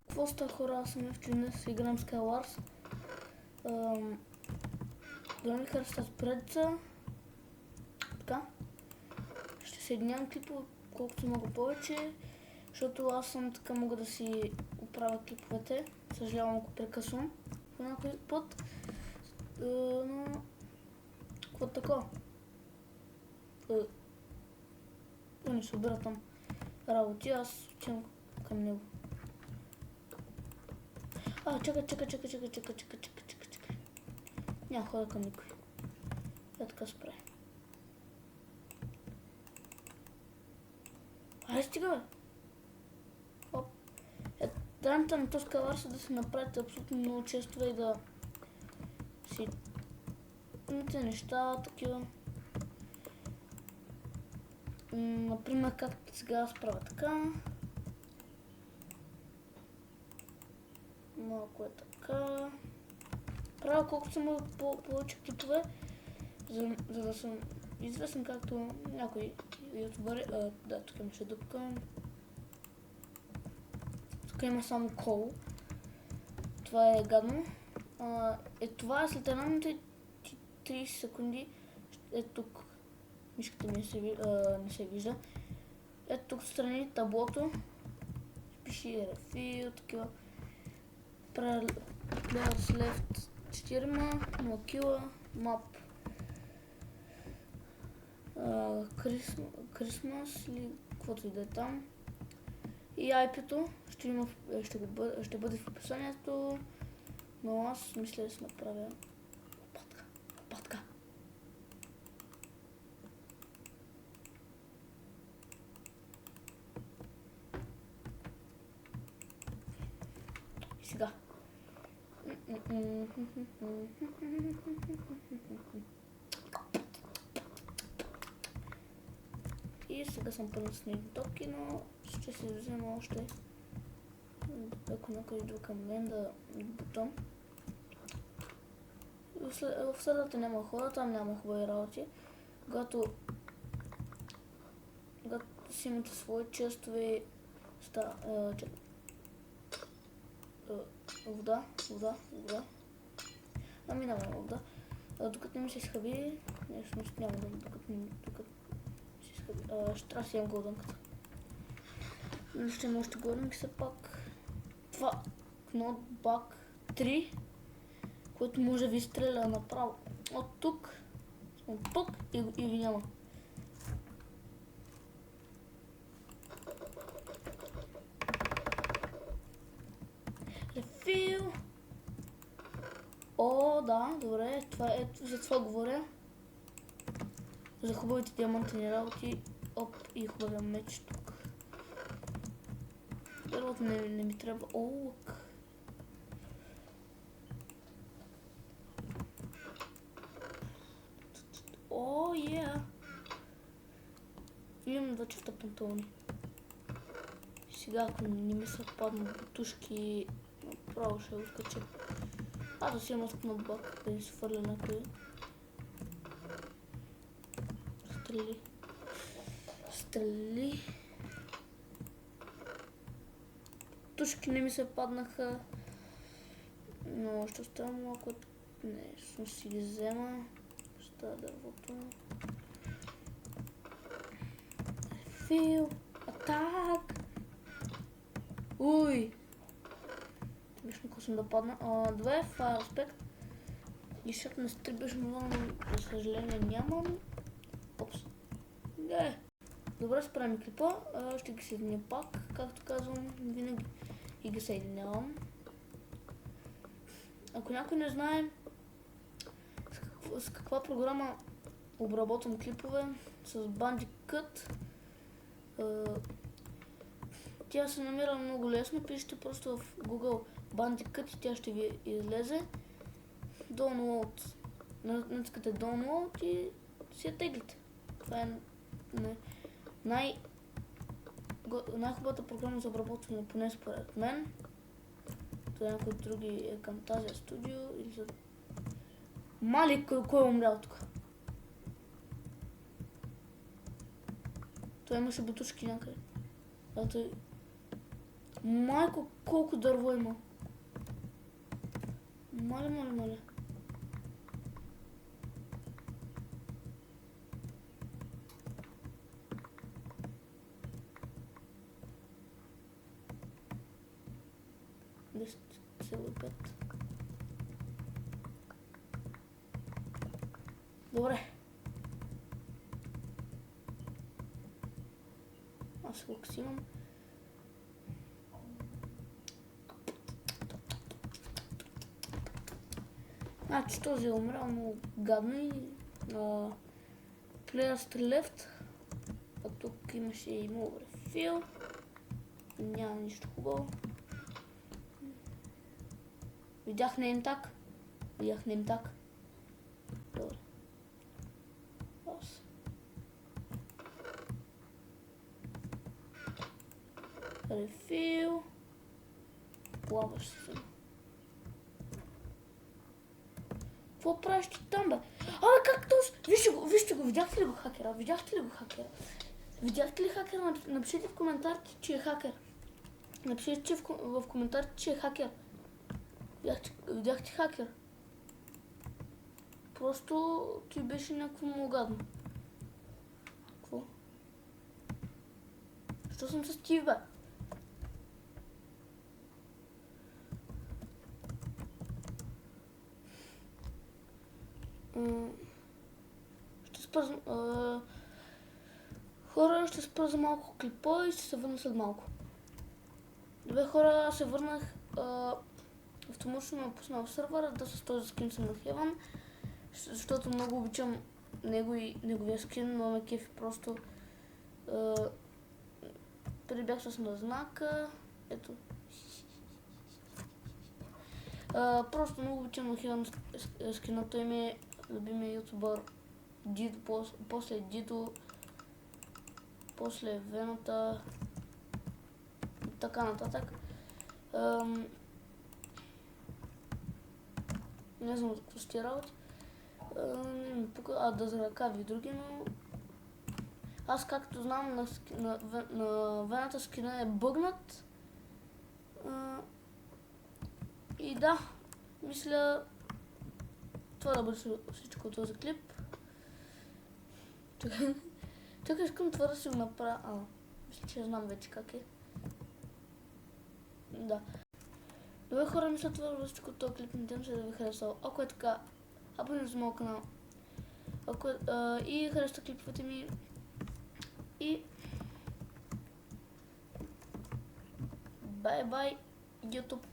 Какво ста, хора? Аз съм Евчо, днес играем Skywars. Да ми харесва тази предица. Така. Ще съединявам клипове колкото мога повече, защото аз съм така, мога да си оправя клиповете. Съжалявам, ако прекъсвам по някой път. Но... какво такова? Не се обира там работи, аз отивам към него. Чакай. Няма хода към никой. Така се прави. Стига, бе! Оп. Драмата на този Skywars да се направите абсолютно много често и да си имате неща, такива. Например, как сега справя така. Малко е така. Правя колкото съм повече клипове, за да съм известен както някои ютубъри. Да, тук имаше дупка. Тук има само кол. Това е гадно. Това е след 1 минута и 30 секунди. Ето тук. Мишката ми не се вижда. Ето тук страни таблото. Пиши рефил, такива. Players left 4, 0 кила, map Christmas или каквото и да е там. И IP-то ще бъде в описанието, но аз мисля да си направя лопатка. И сега. И сега съм пълна с недотопки, но ще се взема още, ако някой идва към мен да бутам. В средата няма хора, там няма хубави работи. Когато си имате свои честове, вода. Няма вода. Докато не ми се изхъби, няма да докато се изхъби. Ще трябва да си имам голдънката. Ще има още голдънки все пак. Това Knockback 3, което може да ви стреля направо от тук и ви няма. Рефил. Да, добре, за това говоря. За хубавите диамантени работи. Оп, и хубавия меч тук. Дървото не ми трябва. Лък. Имам 2 чифта панталони. Сега, ако не ми се паднат бутушки, направо ще го скача. Да си имам knockback, да ни се фърля някой. Стрели. Тушки не ми се паднаха. Но ще оставя малко. Не, ще си ги взема. Ще става дървото. Фил. Атак. Уй. Вижно какво съм да падна. 2 Fire Respect. И защото не стрибаш много, за съжаление нямам. Опс. Не. Добре, справим клипа. Ще ги съединя пак, както казвам, винаги и ги съединявам. Ако някой не знае с каква програма обработвам клипове, с Bandicut. Тя се намира много лесно, пишете просто в Google Bandicut и тя ще ви излезе. Download. Натискате Download и си я теглите. Това е най-хубавата програма за обработване, поне според мен. Това някой други е към тази студио или за... Мали, кой е умрял тук? Той имаше бутушки някъде. Майко, колко дърво има. Моля. 10,5. Добре. Аз колко си имам? Значи този е умрял много гадно и Players to left. А тук имаше и много рефил. Няма нищо хубаво. Видях неймтаг. Добре. Аз. Рефил. Плаваш се. Какво правиш ти там, бе? Как този? Вижте го, видяхте ли го хакера? Видяхте ли хакера? Напишете в коментарите, че е хакер. Напишете в коментарите, че е хакер. Видяхте хакер. Просто ти беше някакво много гадно. Какво? Що съм с ти, бе? Хора, ще спра за малко клипа и ще се върна след малко. Добре, хора, се върнах. Автоматично ме пуснал в сървъра, да с този скин съм на Heaven, защото много обичам него и неговия скин, но ме кефи просто. Преди бях с знака, ето. Просто много обичам на Heaven скина, той ми е любимия ютубър Дидо, после Дидо, после Вената и така нататък. Не знам за какво ще работи. Не ми пука, да за ръкави и други, но аз както знам на Вената скина е бъгнат. И да, мисля това да бъде всичко от този клип. Тук искам това да си го направя. Мисля, че знам вече как е. Да. Добре, хора, мисля това да бъде всичко от този клип. Надявам се да ви харесал. Ако е така, абонирайте за моят канал. И харесате клиповете ми. И бай-бай, YouTube.